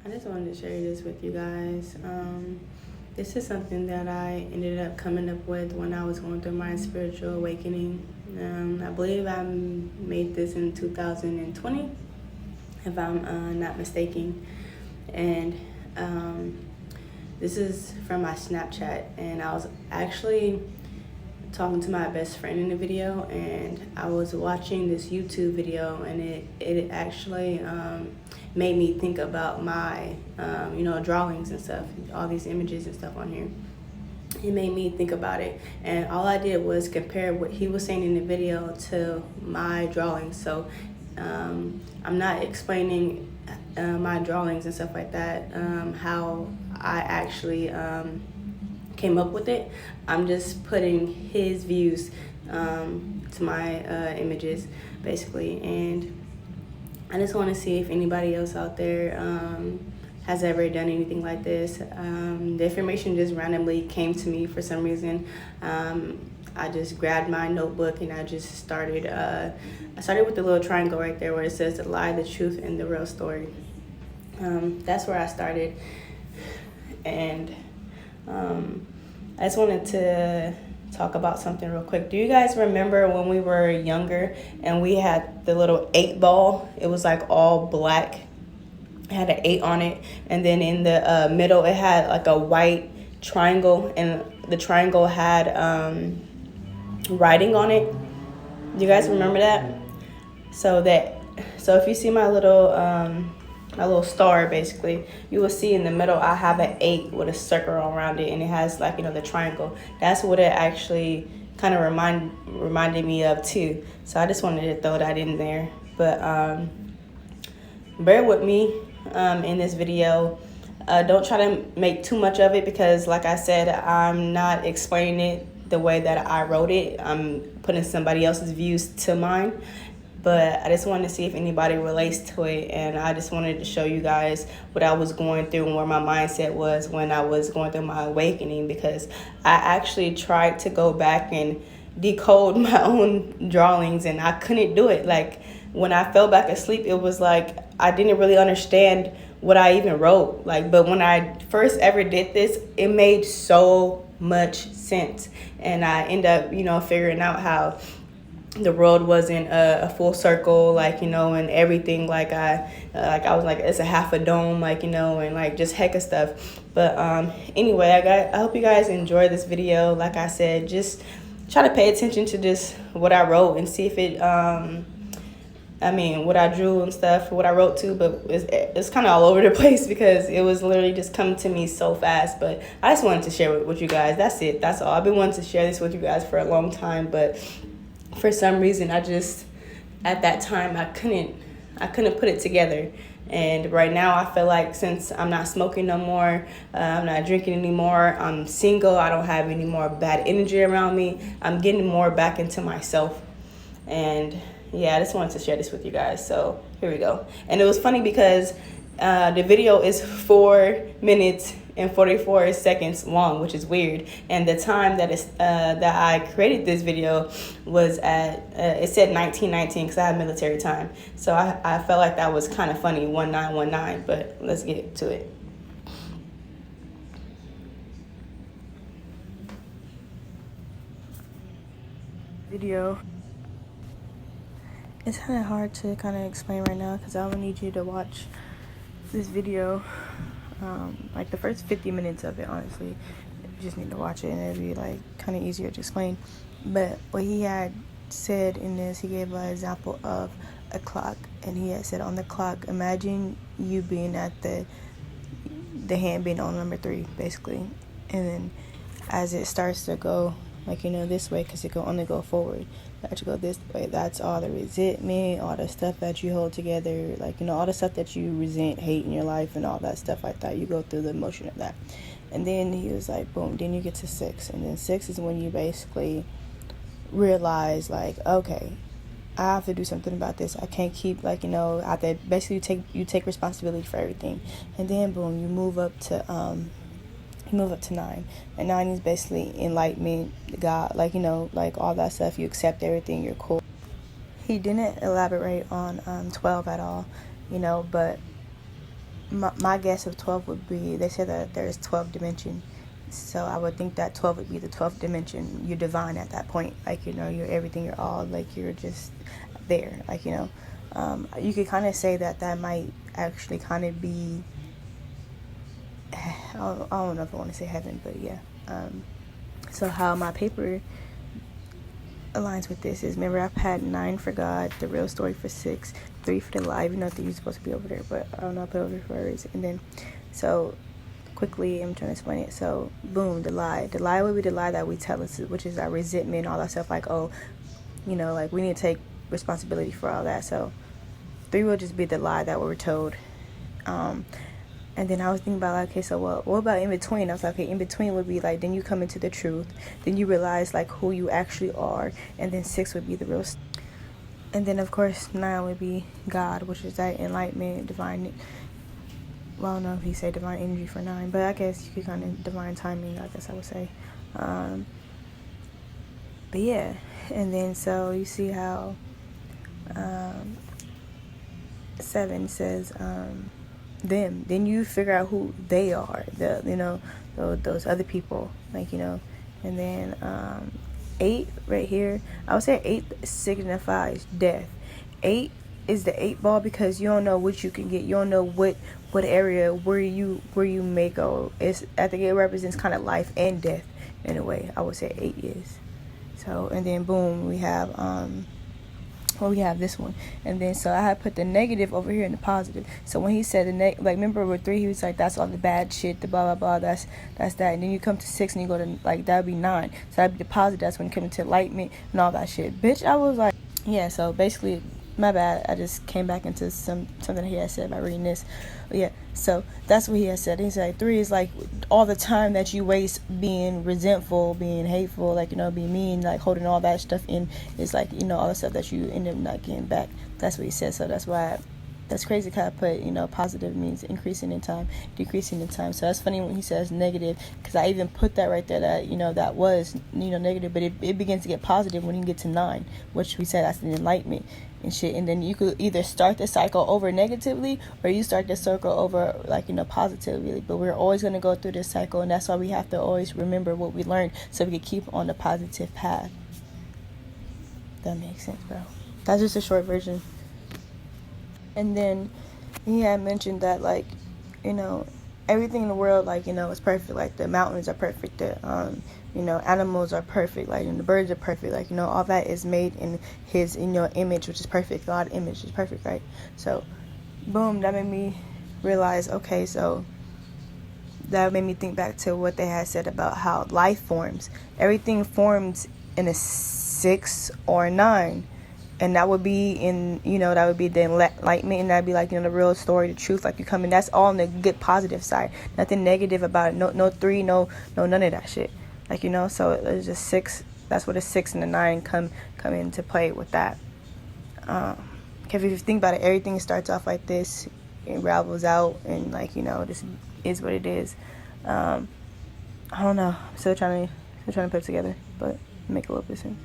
I just wanted to share this with you guys. This is something that I ended up coming up with when I was going through my spiritual awakening. I believe I made this in 2020, if I'm not mistaken. And this is from my Snapchat, and I was actually talking to my best friend in the video, and I was watching this YouTube video, and it actually made me think about my drawings and stuff, all these images and stuff on here. It made me think about it, and all I did was compare what he was saying in the video to my drawings. So I'm not explaining my drawings and stuff like that, how I actually came up with it. I'm just putting his views to my images, basically. And I just want to see if anybody else out there has ever done anything like this. The information just randomly came to me for some reason. I just grabbed my notebook and I just started. I started with the little triangle right there where it says the lie, the truth, and the real story. That's where I started, and I just wanted to talk about something real quick. Do you guys remember when we were younger and we had the little 8 ball? It was like all black. It had an 8 on it, and then in the middle it had like a white triangle, and the triangle had writing on it. Do you guys remember that? So if you see my little star, basically, you will see in the middle I have an 8 with a circle around it, and it has like the triangle. That's what it actually kind of reminded me of too. So I just wanted to throw that in there. But bear with me in this video. Don't try to make too much of it, because like I said, I'm not explaining it the way that I wrote it. I'm putting somebody else's views to mine. But I just wanted to see if anybody relates to it, and I just wanted to show you guys what I was going through and where my mindset was when I was going through my awakening, because I actually tried to go back and decode my own drawings, and I couldn't do it. Like, when I fell back asleep, it was like I didn't really understand what I even wrote. But when I first ever did this, it made so much sense, and I ended up figuring out how the world wasn't a full circle, and everything, I was like, it's a half a dome, and just heck of stuff. But anyway, I hope you guys enjoy this video. Like I said, just try to pay attention to just what I wrote and see if it what I drew and stuff, what I wrote too, but it's kind of all over the place because it was literally just coming to me so fast. But I just wanted to share it with you guys. That's it. That's all. I've been wanting to share this with you guys for a long time, but for some reason, at that time, I couldn't put it together. And right now, I feel like since I'm not smoking no more, I'm not drinking anymore, I'm single, I don't have any more bad energy around me, I'm getting more back into myself. And yeah, I just wanted to share this with you guys. So here we go. And it was funny because the video is 4 minutes and 44 seconds long, which is weird. And the time that I created this video was at it said 1919 because I had military time. So I felt like that was kind of funny, 1919. But let's get to it. Video. It's kind of hard to kind of explain right now because I would need you to watch this video. The first 50 minutes of it, honestly, you just need to watch it and it'll be kind of easier to explain. But what he had said in this, he gave an example of a clock, and he had said on the clock, imagine you being at the hand being on number 3, basically, and then as it starts to go this way, because it can only go forward, that you go this way, that's all the resentment, all the stuff that you hold together, all the stuff that you resent, hate in your life, and all that stuff like that. You go through the emotion of that. And then he was like, boom, then you get to 6, and then 6 is when you basically realize, okay, I have to do something about this. I can't keep, I have to basically you take responsibility for everything. And then boom, you move up to 9, and 9 is basically enlightenment, God, all that stuff. You accept everything, you're cool. He didn't elaborate on 12 at all, but my guess of 12 would be, they said that there's 12 dimensions. So I would think that 12 would be the 12th dimension. You're divine at that point. Like, you know, you're everything, you're all, like, you're just there. Like, you know, you could kind of say that might actually kind of be, I don't know if I want to say heaven, but yeah. So how my paper aligns with this is, remember, I've had 9 for God, the real story for 6, 3 for the lie, even though you're supposed to be over there, but I don't know, I put it over there for a reason. And then, so quickly, I'm trying to explain it. So boom, the lie would be the lie that we tell us, which is our resentment, all that stuff, like, oh, you know, like, we need to take responsibility for all that. So 3 will just be the lie that we're told. And then I was thinking about, like, okay, so what about in between? I was like, okay, in between would be like, then you come into the truth, then you realize, like, who you actually are, and then 6 would be the real. And then, of course, 9 would be God, which is that enlightenment, divine. Well, I don't know if he said divine energy for 9, but I guess you could kind of divine timing, I guess I would say. But yeah, and then so you see how 7 says them. Then you figure out who they are, those other people, like, you know. And then 8 right here, I would say 8 signifies death. 8 is the 8 ball, because you don't know what you can get. You don't know what area where you may go. I think it represents kind of life and death in a way. I would say 8 is. So, and then boom, we have we have this one. And then so I had put the negative over here in the positive. So when he said like, remember with 3, he was like, that's all the bad shit, the blah blah blah, that's that. And then you come to 6 and you go to, like, that would be 9. So that'd be the positive. That's when you come into enlightenment and all that shit. Bitch, I was like, yeah. So basically, my bad, I just came back into something he had said by reading this. But yeah, so that's what he had said. He's like, 3 is like all the time that you waste being resentful, being hateful, like, you know, being mean, like holding all that stuff in, is like, you know, all the stuff that you end up not getting back. That's what he said. So that's why that's crazy, because I put, you know, positive means increasing in time, decreasing in time. So that's funny when he says negative, because I even put that right there, that, you know, that was, you know, negative, but it begins to get positive when you get to 9, which we said that's the enlightenment and shit. And then you could either start the cycle over negatively, or you start the circle over, like, you know, positively. But we're always going to go through this cycle, and that's why we have to always remember what we learned, so we can keep on the positive path. That makes sense, bro. That's just a short version. And then he had mentioned that, like, you know, everything in the world, like, you know, is perfect. Like, the mountains are perfect, the you know, animals are perfect, like, and the birds are perfect, like, you know, all that is made in his, you know, image, which is perfect. God's image is perfect, right? So boom, that made me realize, okay, so that made me think back to what they had said about how life forms. Everything forms in a 6 or 9. And that would be in, you know, that would be the enlightenment, and that'd be, like, you know, the real story, the truth, like, you come in. That's all on the good, positive side. Nothing negative about it. No 3, no none of that shit. Like, you know, so it's just 6. That's where the 6 and the 9 come into play with that. If you think about it, everything starts off like this, it ravels out, and, like, you know, this is what it is. I don't know. I'm still trying to put it together, but make a little bit of sense.